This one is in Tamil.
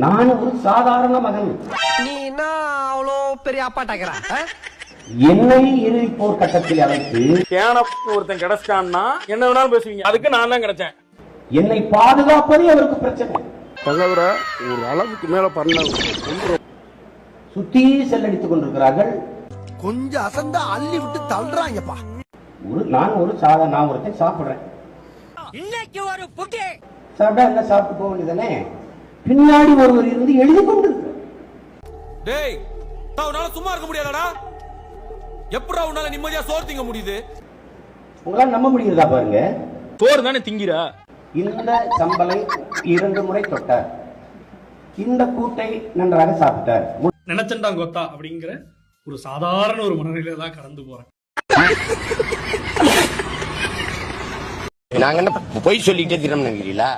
நான் ஒரு சாதாரண மகன். நீ என்ன அவ்வளோ பெரிய அப்பாட்டாக்கிறா? என்னை இறுதி போர் கட்டத்தில் அழைத்து ஒருத்தன் கிடைச்சிட்டான்னா என்ன வேணாலும் பேசுவீங்க. அதுக்கு நான் தான் கிடைச்சேன். என்னை பாதுகாப்பதே அவருக்கு பிரச்சனை. தகவல ஒரு அளவுக்கு மேல பண்ண சுத்தி செல்லடித்துக் கொண்டிருக்கிறார்கள். கொஞ்சம் அசந்தா அள்ளி விட்டு தள்ளுறாங்கப்பா. நான் ஒருத்தன் சாப்பிடுறேன். இன்னைக்கு ஒரு புட்டி சாப்பிட்டா என்ன சாப்பிட்டு போக வேண்டியதானே. பின்னாடி ஒருவர் இருந்து எழுதி கொண்டிருக்கிறார். டேய், உன்னால சும்மா இருக்க முடியாதடா. எப்படா உன்னால நிம்மதியா சோறு திங்க முடியுது? உங்களால நம்ப முடியுதா பாருங்க. சோறு தானே திங்கிறா. இந்த சம்பளை 2 முறை தொட்டார். இந்த கூட்டை நன்றாக சாப்பிட்டார். நினைச்சண்டா கொத்தா அப்படிங்கிற ஒரு சாதாரண ஒரு மனநிலையில தான் கடந்து போறேன். நாங்க என்ன பொய் சொல்லிட்டே தினம் நினைக்கிறீங்களா?